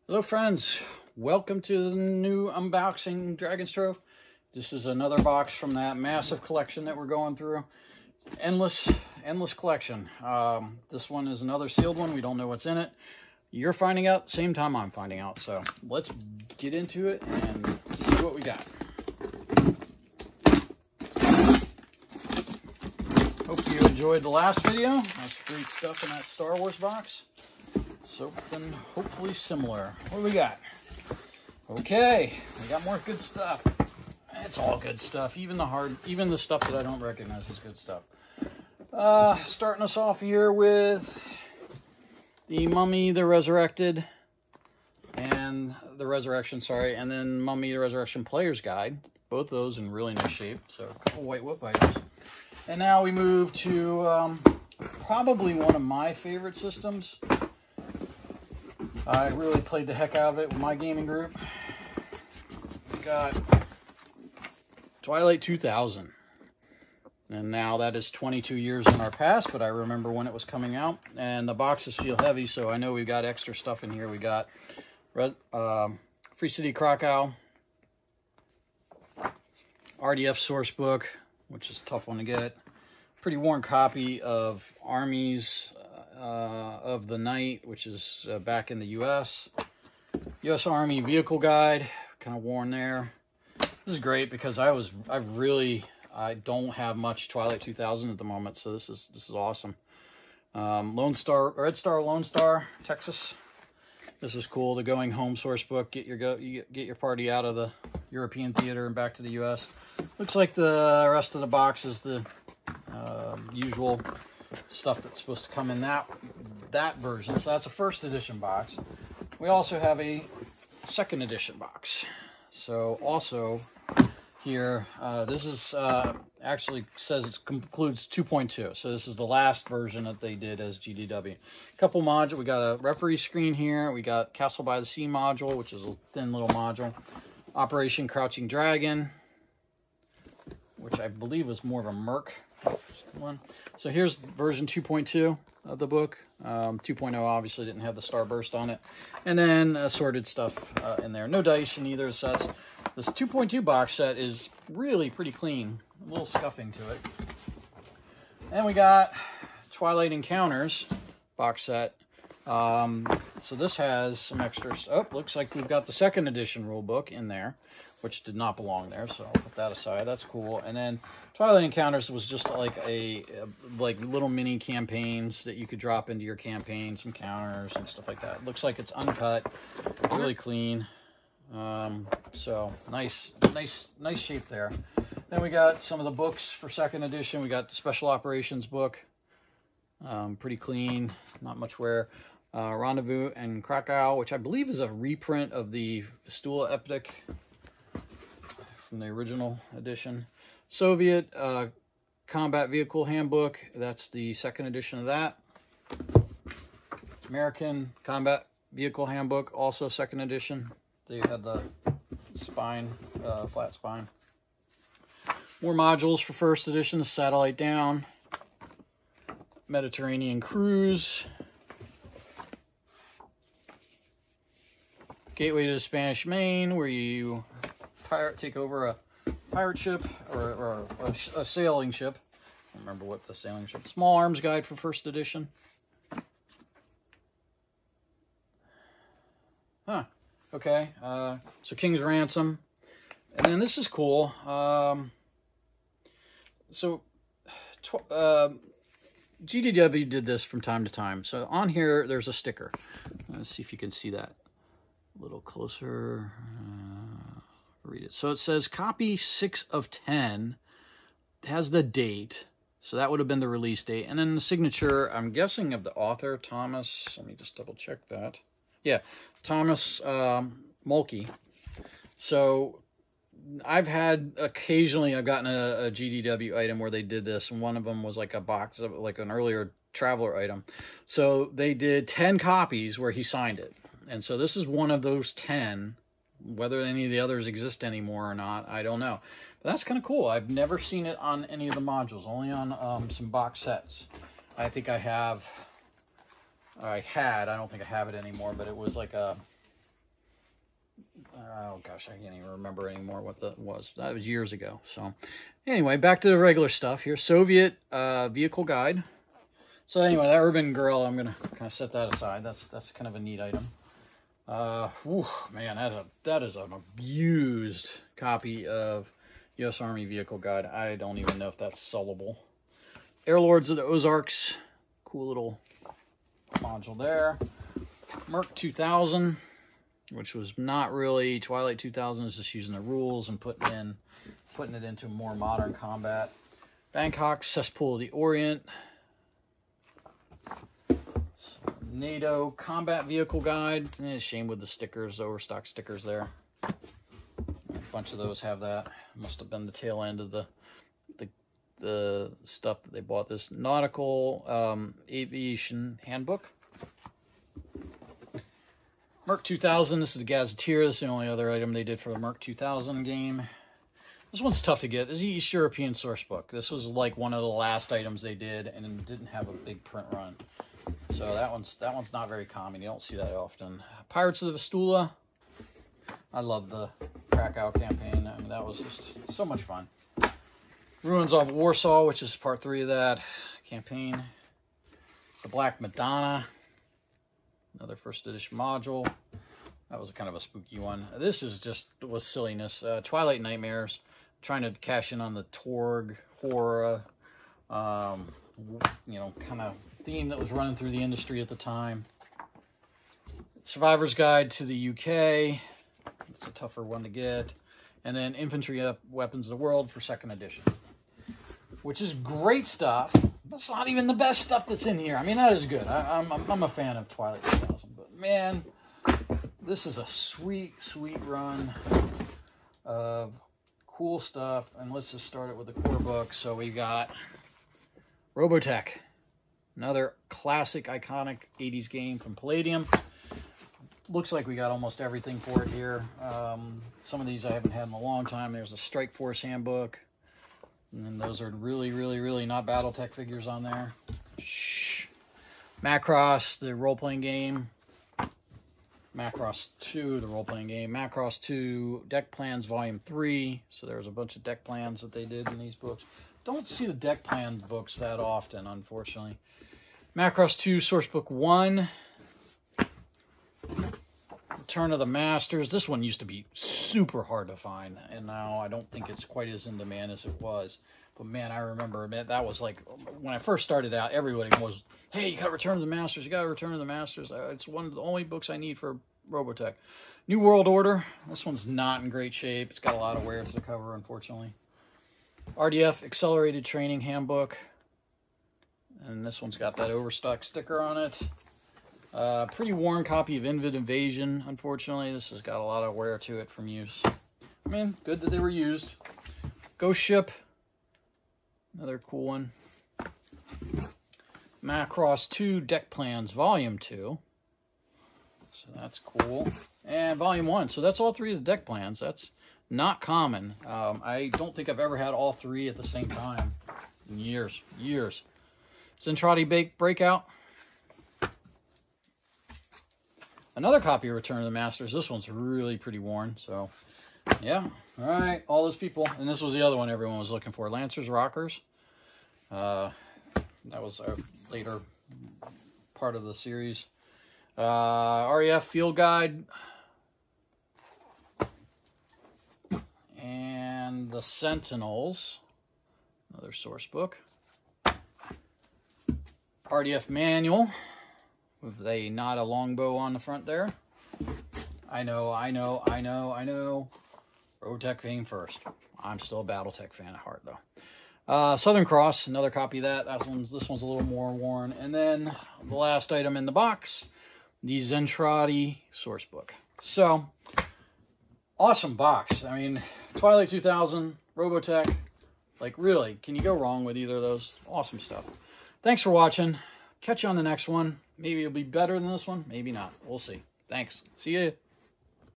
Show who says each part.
Speaker 1: Hello friends, welcome to the new unboxing Dragon's Trove. This is another box from that massive collection that we're going through. Endless collection. This one is another sealed one. We don't know what's in it. You're finding out, same time I'm finding out. So let's get into it and see what we got. Hope you enjoyed the last video. That's great stuff in that Star Wars box. Something hopefully similar. What do we got? Okay, we got more good stuff. It's all good stuff. Even the stuff that I don't recognize is good stuff. Starting us off here with the Mummy the Resurrected and the Resurrection, and then Mummy the Resurrection Player's Guide. Both those in really nice shape. So a couple white whip items. And now we move to probably one of my favorite systems. I really played the heck out of it with my gaming group. We got Twilight 2000. And now that is 22 years in our past, but I remember when it was coming out. And the boxes feel heavy, so I know we've got extra stuff in here. We got Free City Krakow, RDF source book, which is a tough one to get. Pretty worn copy of Armies of the Night, which is back in the U.S. U.S. Army Vehicle Guide, kind of worn there. This is great because I don't have much Twilight 2000 at the moment, so this is awesome. Red Star, Lone Star, Texas. This is cool. The Going Home source book. Get your party out of the European theater and back to the U.S. Looks like the rest of the box is the usual stuff that's supposed to come in that version. So that's a first edition box. We also have a second edition box. So also here, this is actually says it concludes 2.2. So this is the last version that they did as GDW. Couple modules. We got a referee screen here. We got Castle by the Sea module, which is a thin little module. Operation Crouching Dragon, which I believe was more of a Merc one. So here's version 2.2 of the book. 2.0 obviously didn't have the Starburst on it. And then assorted stuff in there. No dice in either sets. This 2.2 box set is really pretty clean. A little scuffing to it. And we got Twilight Encounters Box Set. So this has some extras. Oh, looks like we've got the second edition rule book in there, which did not belong there, so I'll put that aside. That's cool. And then Twilight Encounters was just like like little mini campaigns that you could drop into your campaign, some counters and stuff like that. Looks like it's uncut, really clean. So nice shape there. Then we got some of the books for second edition. We got the Special Operations book, pretty clean, not much wear. Rendezvous and Krakow, which I believe is a reprint of the Vistula Epic from the original edition. Soviet Combat Vehicle Handbook, that's the second edition of that. American Combat Vehicle Handbook, also second edition. They had the spine, flat spine. More modules for first edition, Satellite Down, Mediterranean Cruise, Gateway to the Spanish Main, where you take over a pirate ship or a sailing ship. I don't remember what the sailing ship. Small Arms Guide for first edition. Huh. Okay. So King's Ransom, and then this is cool. GDW did this from time to time. So on here, there's a sticker. Let's see if you can see that. A little closer, read it. So it says copy 6 of 10, it has the date, so that would have been the release date, and then the signature, I'm guessing of the author, Thomas, let me just double check that. Yeah, Thomas Mulkey. So I've had, occasionally I've gotten a GDW item where they did this, and one of them was like a box of like an earlier Traveler item. So they did 10 copies where he signed it. And so this is one of those 10. Whether any of the others exist anymore or not, I don't know. But that's kind of cool. I've never seen it on any of the modules, only on some box sets. I think I had, I don't think I have it anymore, but it was like a Oh gosh, I can't even remember anymore what that was. That was years ago. So anyway, back to the regular stuff here. Soviet vehicle guide. So anyway, that Urban Girl, I'm gonna kind of set that aside. That's kind of a neat item. Man, that is an abused copy of U.S. Army Vehicle Guide. I don't even know if that's sellable. Airlords of the Ozarks, cool little module there. Merc 2000, which was not really Twilight 2000, is just using the rules and putting it into more modern combat. Bangkok Cesspool of the Orient. NATO Combat Vehicle Guide. Shame with the stickers, the overstock stickers there. A bunch of those have that. Must have been the tail end of the stuff that they bought. This Nautical Aviation Handbook. Merc 2000, this is the Gazetteer. This is the only other item they did for the Merc 2000 game. This one's tough to get. This is the East European source book. This was like one of the last items they did, and it didn't have a big print run. So that one's not very common. You don't see that often. Pirates of the Vistula. I love the Krakow campaign. I mean, that was just so much fun. Ruins of Warsaw, which is part 3 of that campaign. The Black Madonna. Another first edition module. That was kind of a spooky one. This is was silliness. Twilight Nightmares. Trying to cash in on the Torg horror, you know, kind of theme that was running through the industry at the time. Survivor's Guide to the UK. It's a tougher one to get. And then Infantry Weapons of the World for 2nd edition. Which is great stuff. That's not even the best stuff that's in here. I mean, that is good. I'm a fan of Twilight 2000. But man, this is a sweet, sweet run of cool stuff. And let's just start it with the core book. So we got Robotech. Another classic, iconic 80s game from Palladium. Looks like we got almost everything for it here. Some of these I haven't had in a long time. There's a Strike Force Handbook. And then those are really, really, really not Battletech figures on there. Shh. Macross, the role-playing game. Macross 2, the role-playing game. Macross 2, Deck Plans Volume 3. So there's a bunch of deck plans that they did in these books. Don't see the deck plan books that often, unfortunately. Macross 2, Sourcebook 1. Return of the Masters. This one used to be super hard to find, and now I don't think it's quite as in demand as it was. But man, I remember that was like, when I first started out, everybody was, hey, you got to Return of the Masters, you got to Return of the Masters. It's one of the only books I need for Robotech. New World Order. This one's not in great shape. It's got a lot of wear to the cover, unfortunately. RDF Accelerated Training Handbook. And this one's got that overstock sticker on it. Pretty worn copy of Invid Invasion, unfortunately. This has got a lot of wear to it from use. I mean, good that they were used. Ghost Ship. Another cool one. Macross 2 Deck Plans, Volume 2. So that's cool. And Volume 1. So that's all 3 of the deck plans. That's not common. I don't think I've ever had all 3 at the same time in years. Zentradi Breakout. Another copy of Return of the Masters. This one's really pretty worn. So, yeah. All right. All those people. And this was the other one everyone was looking for. Lancers Rockers. That was a later part of the series. REF Field Guide. And the Sentinels. Another source book. RDF Manual. With not a longbow on the front there. I know. Robotech came first. I'm still a Battletech fan at heart, though. Southern Cross, another copy of that. This one's a little more worn. And then the last item in the box, the Zentradi source book. So, awesome box. I mean, Twilight 2000, Robotech. Like, really, can you go wrong with either of those? Awesome stuff. Thanks for watching. Catch you on the next one. Maybe it'll be better than this one. Maybe not. We'll see. Thanks. See you.